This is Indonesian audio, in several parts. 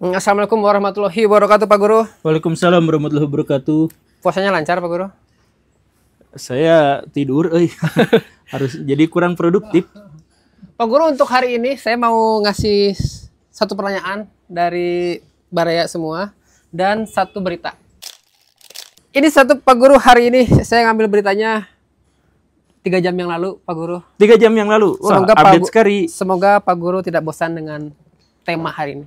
Assalamualaikum warahmatullahi wabarakatuh, Pak Guru. Waalaikumsalam warahmatullahi wabarakatuh. Puasanya lancar, Pak Guru? Saya tidur, harus jadi kurang produktif. Pak Guru, untuk hari ini saya mau ngasih satu pertanyaan dari Baraya semua dan satu berita. Ini satu, Pak Guru, hari ini saya ngambil beritanya 3 jam yang lalu, Pak Guru. 3 jam yang lalu. Wah, Semoga update sekali. Semoga Pak Guru tidak bosan dengan tema hari ini.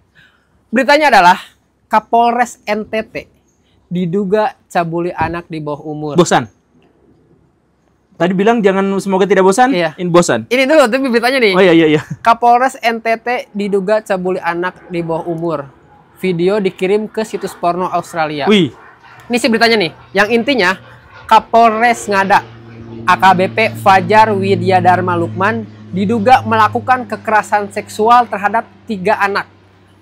Beritanya adalah Kapolres NTT diduga cabuli anak di bawah umur. Bosan? Tadi bilang jangan semoga tidak bosan? Iya. Ini bosan. Ini dulu, tapi beritanya nih. Oh iya. Kapolres NTT diduga cabuli anak di bawah umur. Video dikirim ke situs porno Australia. Wih. Ini sih beritanya nih. Yang intinya, Kapolres Ngada AKBP Fajar Widyadharma Lukman diduga melakukan kekerasan seksual terhadap 3 anak.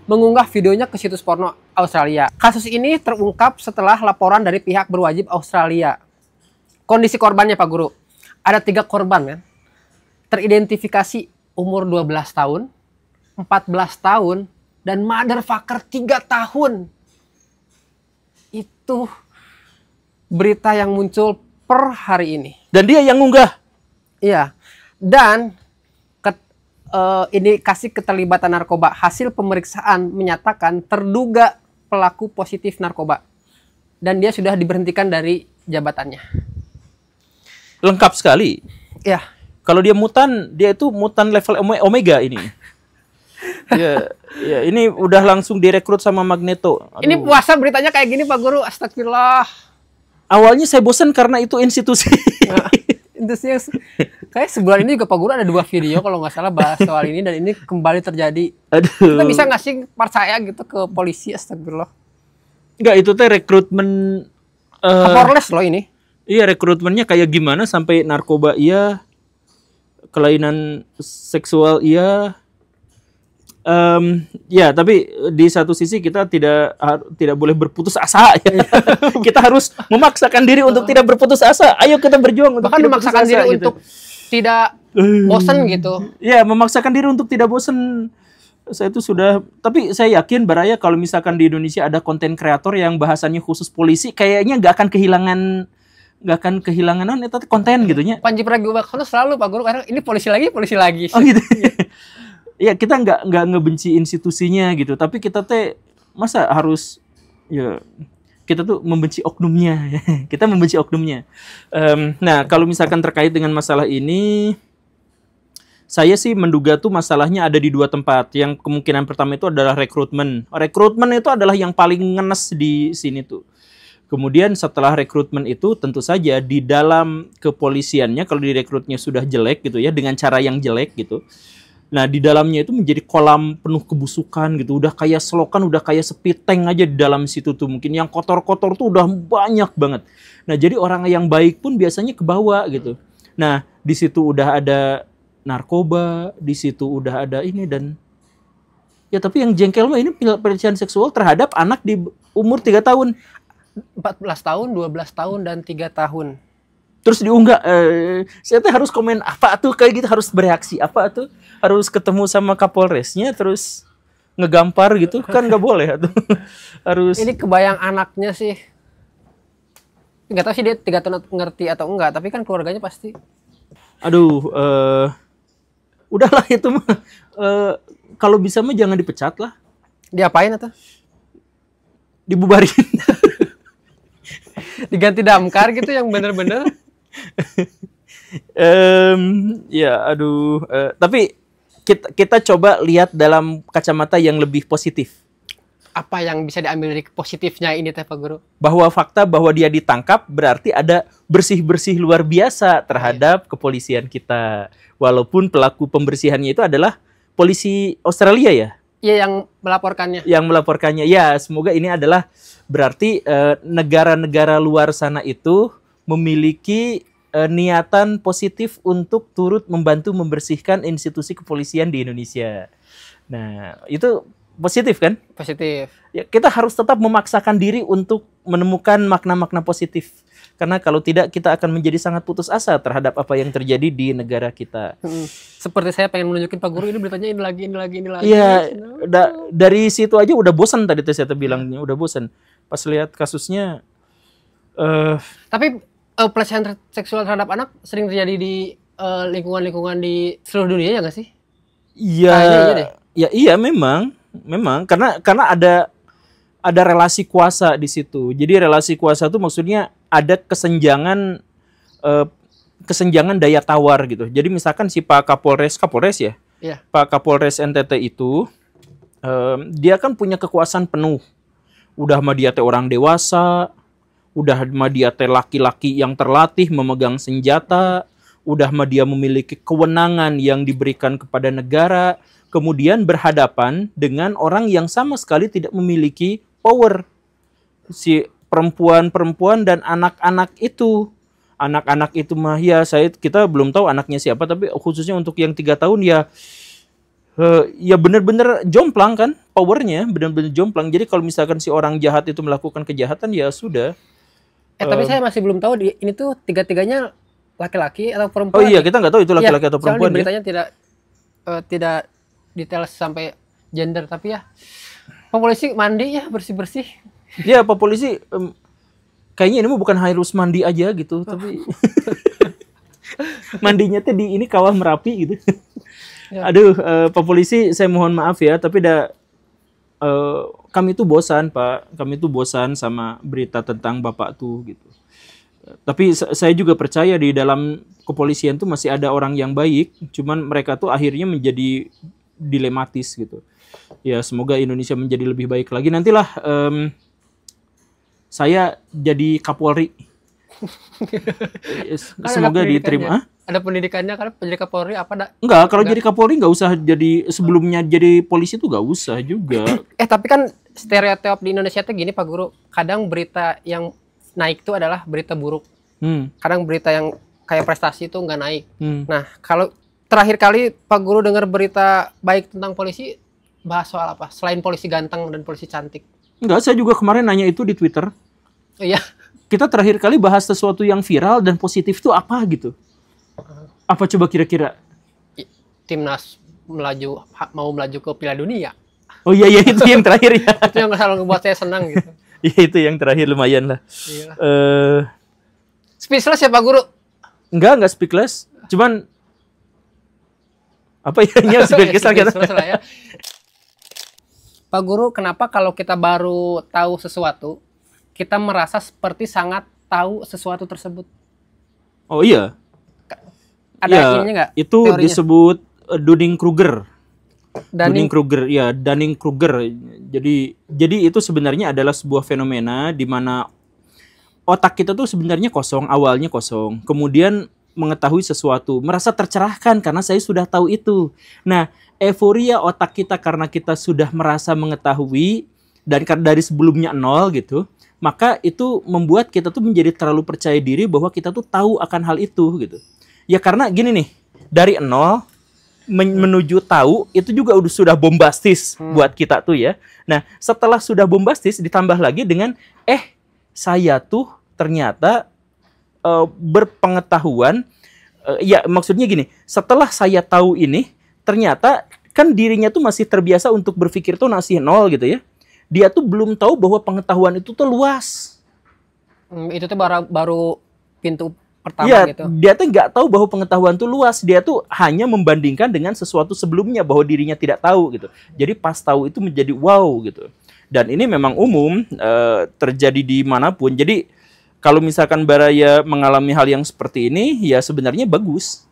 Mengunggah videonya ke situs porno Australia. Kasus ini terungkap setelah laporan dari pihak berwajib Australia. Kondisi korbannya, Pak Guru, ada 3 korban kan. Teridentifikasi umur 12 tahun, 14 tahun, dan motherfucker 3 tahun. Itu berita yang muncul per hari ini. Dan dia yang ngunggah? Iya. Dan indikasi keterlibatan narkoba. Hasil pemeriksaan menyatakan terduga pelaku positif narkoba. Dan dia sudah diberhentikan dari jabatannya. Lengkap sekali. Ya. Kalau dia mutan, dia itu mutan level Omega ini. ya, ini udah langsung direkrut sama Magneto. Aduh. Ini puasa beritanya kayak gini, Pak Guru. Astagfirullah. Awalnya saya bosan karena itu institusi. Nah, institusi kayak sebulan ini juga Pak Guru ada 2 video kalau nggak salah bahas soal ini, dan ini kembali terjadi. Aduh. Kita bisa ngasih percaya gitu ke polisi. Astagfirullah. Enggak, itu teh rekrutmen Kapolres loh ini. Iya, rekrutmennya kayak gimana sampai narkoba iya, kelainan seksual iya. Ya, tapi di satu sisi kita tidak boleh berputus asa ya. Kita harus memaksakan diri untuk tidak berputus asa. Ayo kita berjuang untuk bahkan tidak memaksakan berputus diri asa, gitu. untuk tidak bosan gitu. Ya, memaksakan diri untuk tidak bosan. Saya itu sudah, tapi saya yakin Baraya kalau misalkan di Indonesia ada konten kreator yang bahasannya khusus polisi, kayaknya nggak akan kehilangan itu konten gitunya. Panji Pragiwaksono selalu, Pak Guru, karena ini polisi lagi. Oh gitu. Ya, kita nggak ngebenci institusinya gitu, tapi kita teh masa harus ya kita tuh membenci oknumnya. Kita membenci oknumnya. Nah, kalau misalkan terkait dengan masalah ini, saya sih menduga tuh masalahnya ada di 2 tempat. Yang kemungkinan pertama itu adalah rekrutmen. Rekrutmen itu adalah yang paling ngenes di sini tuh. Kemudian setelah rekrutmen itu tentu saja di dalam kepolisiannya kalau direkrutnya sudah jelek gitu ya, dengan cara yang jelek gitu. Nah, di dalamnya itu menjadi kolam penuh kebusukan gitu. Udah kayak selokan, udah kayak sepi tank aja di dalam situ tuh. Mungkin yang kotor-kotor tuh udah banyak banget. Nah, jadi orang yang baik pun biasanya ke bawah gitu. Nah, di situ udah ada narkoba, di situ udah ada ini dan ya, tapi yang jengkel mah ini pelecehan seksual terhadap anak di umur 3 tahun. 14 tahun, 12 tahun, dan 3 tahun. Terus diunggah, saya tuh harus komen apa tuh kayak gitu, harus bereaksi apa tuh, harus ketemu sama Kapolresnya terus ngegampar gitu kan nggak boleh tuh. Harus. Ini kebayang anaknya sih, nggak tahu sih dia 3 tahun ngerti atau enggak, tapi kan keluarganya pasti. Aduh, udahlah itu mah, kalau bisa mah jangan dipecat lah. Diapain atau? Dibubarin. Diganti damkar gitu yang bener-bener. Ya, aduh. Tapi kita coba lihat dalam kacamata yang lebih positif. Apa yang bisa diambil dari positifnya ini, Pak Guru? Bahwa fakta bahwa dia ditangkap berarti ada bersih-bersih luar biasa terhadap kepolisian kita. Walaupun pelaku pembersihannya itu adalah polisi Australia ya? Iya, yang melaporkannya. Yang melaporkannya. Ya, semoga ini adalah berarti negara-negara luar sana itu memiliki niatan positif untuk turut membantu membersihkan institusi kepolisian di Indonesia. Nah, itu positif kan? Positif. Ya, kita harus tetap memaksakan diri untuk menemukan makna-makna positif. Karena kalau tidak kita akan menjadi sangat putus asa terhadap apa yang terjadi di negara kita. Seperti saya pengen menunjukin Pak Guru, ini beritanya ini lagi. Iya, dari situ aja udah bosan tadi saya bilangnya, udah bosan. Pas lihat kasusnya. Tapi pelecehan seksual terhadap anak sering terjadi di lingkungan-lingkungan di seluruh dunia ya nggak sih? Iya, iya memang karena ada relasi kuasa di situ. Jadi relasi kuasa itu maksudnya ada kesenjangan daya tawar gitu. Jadi misalkan si Pak Kapolres ya, Pak Kapolres NTT itu dia kan punya kekuasaan penuh. Udah mah dia teh orang dewasa, udah mah dia teh laki-laki yang terlatih memegang senjata, udah mah dia memiliki kewenangan yang diberikan kepada negara, kemudian berhadapan dengan orang yang sama sekali tidak memiliki power. Si perempuan-perempuan dan anak-anak itu mah ya kita belum tahu anaknya siapa, tapi khususnya untuk yang 3 tahun ya benar-benar jomplang kan, powernya benar-benar jomplang. Jadi kalau misalkan si orang jahat itu melakukan kejahatan ya sudah. Tapi saya masih belum tahu ini tuh 3-tiganya laki-laki atau perempuan. Oh iya, kita nggak tahu itu laki-laki atau perempuan. Beritanya tidak detail sampai gender, tapi ya Pak Polisi mandi ya, bersih-bersih. Ya, Pak Polisi kayaknya ini mah bukan harus mandi aja gitu, tapi mandinya tuh di ini Kawah Merapi gitu. Ya. Aduh, Pak Polisi saya mohon maaf ya, tapi kami tuh bosan, Pak. Kami tuh bosan sama berita tentang Bapak tuh gitu. Tapi saya juga percaya di dalam kepolisian tuh masih ada orang yang baik, cuman mereka tuh akhirnya menjadi dilematis gitu. Ya, semoga Indonesia menjadi lebih baik lagi. Nantilah saya jadi Kapolri. Semoga diterima. Ada pendidikannya karena jadi Kapolri apa? Enggak, kalau jadi Kapolri nggak usah jadi sebelumnya jadi polisi tuh nggak usah juga. Tapi kan stereotip di Indonesia tuh gini Pak Guru. Kadang berita yang naik itu adalah berita buruk. Kadang berita yang kayak prestasi itu nggak naik. Nah, kalau terakhir kali Pak Guru dengar berita baik tentang polisi, bahas soal apa? Selain polisi ganteng dan polisi cantik. Enggak, saya juga kemarin nanya itu di Twitter. Iya. Kita terakhir kali bahas sesuatu yang viral dan positif itu apa gitu? Apa coba kira-kira? Timnas mau melaju ke Piala Dunia. Oh iya itu yang terakhir ya. Itu yang selalu membuat saya senang gitu. Iya itu yang terakhir lumayan lah. Iya. Speechless ya Pak Guru? Enggak speechless. Cuman apa ya speechless lah ya. Pak Guru, kenapa kalau kita baru tahu sesuatu, kita merasa seperti sangat tahu sesuatu tersebut? Oh iya. Ada ininya nggak? Itu teorinya disebut Dunning-Kruger. Dunning-Kruger, ya Dunning-Kruger. Jadi itu sebenarnya adalah sebuah fenomena di mana otak kita tuh sebenarnya awalnya kosong. Kemudian mengetahui sesuatu, merasa tercerahkan karena saya sudah tahu itu. Nah, euforia otak kita karena kita sudah merasa mengetahui dan dari sebelumnya 0 gitu, maka itu membuat kita tuh menjadi terlalu percaya diri bahwa kita tuh tahu akan hal itu gitu. Ya karena gini nih, dari 0 menuju tahu itu juga sudah bombastis buat kita tuh ya. Nah, setelah sudah bombastis ditambah lagi dengan saya tuh ternyata berpengetahuan, ya maksudnya gini, setelah saya tahu ini ternyata kan dirinya tuh masih terbiasa untuk berpikir tuh masih 0 gitu ya. Dia tuh belum tahu bahwa pengetahuan itu tuh luas. Itu tuh baru pintu pertama ya, gitu. Dia tuh nggak tahu bahwa pengetahuan tuh luas. Dia tuh hanya membandingkan dengan sesuatu sebelumnya bahwa dirinya tidak tahu gitu. Jadi pas tahu itu menjadi wow gitu. Dan ini memang umum terjadi di manapun. Jadi kalau misalkan Baraya mengalami hal yang seperti ini, ya sebenarnya bagus.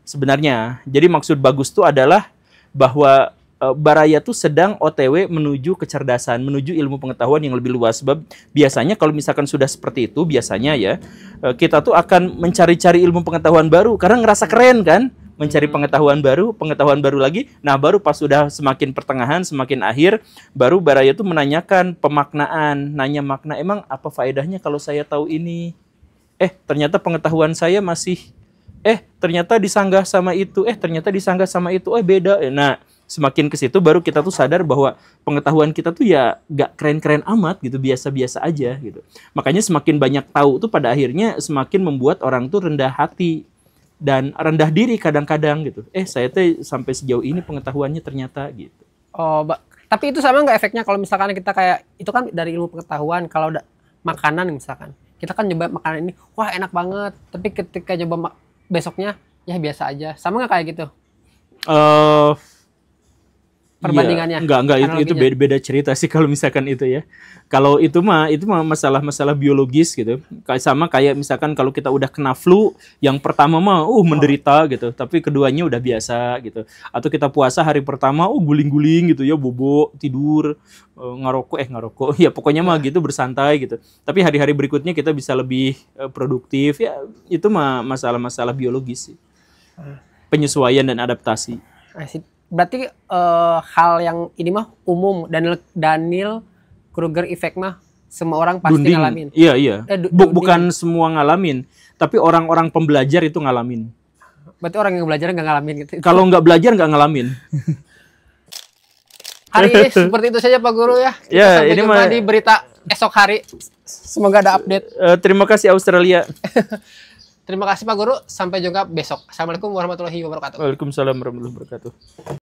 Sebenarnya. Jadi maksud bagus itu adalah bahwa Baraya tuh sedang OTW menuju kecerdasan, menuju ilmu pengetahuan yang lebih luas. Sebab biasanya kalau misalkan sudah seperti itu, biasanya ya, kita tuh akan mencari-cari ilmu pengetahuan baru. Karena ngerasa keren kan? Mencari pengetahuan baru lagi. Nah, baru pas sudah semakin pertengahan, semakin akhir, baru Baraya tuh menanyakan pemaknaan. Nanya makna, emang apa faedahnya kalau saya tahu ini? Ternyata pengetahuan saya masih... ternyata disanggah sama itu. Ternyata disanggah sama itu. Beda. Nah, Semakin ke situ baru kita tuh sadar bahwa pengetahuan kita tuh ya gak keren-keren amat gitu, biasa-biasa aja gitu. Makanya semakin banyak tahu tuh pada akhirnya semakin membuat orang tuh rendah hati dan rendah diri kadang-kadang gitu. Saya tuh sampai sejauh ini pengetahuannya ternyata gitu. Oh, tapi itu sama nggak efeknya kalau misalkan kita kayak itu kan dari ilmu pengetahuan, kalau makanan misalkan kita kan nyoba makanan ini, wah enak banget, tapi ketika coba besoknya ya biasa aja, sama nggak kayak gitu? Perbandingannya? Iya, enggak itu beda cerita sih kalau misalkan itu ya. Kalau itu mah masalah biologis gitu. Sama kayak misalkan kalau kita udah kena flu, yang pertama mah menderita gitu, tapi keduanya udah biasa gitu. Atau kita puasa hari pertama guling-guling gitu ya, bobo, tidur, ngerokok ya pokoknya mah gitu, bersantai gitu. Tapi hari-hari berikutnya kita bisa lebih produktif ya, itu mah masalah-masalah biologis sih. Penyesuaian dan adaptasi. Berarti hal yang ini mah umum, Daniel Kruger effect mah semua orang pasti ngalamin. Iya. Bukan semua ngalamin, tapi orang-orang pembelajar itu ngalamin. Berarti orang yang belajar nggak ngalamin gitu. Kalau nggak belajar nggak ngalamin. Hari ini seperti itu saja Pak Guru ya. Ya, ini mah di berita esok hari. Semoga ada update. Terima kasih Australia. Terima kasih Pak Guru. Sampai jumpa besok. Assalamualaikum warahmatullahi wabarakatuh. Waalaikumsalam warahmatullahi wabarakatuh.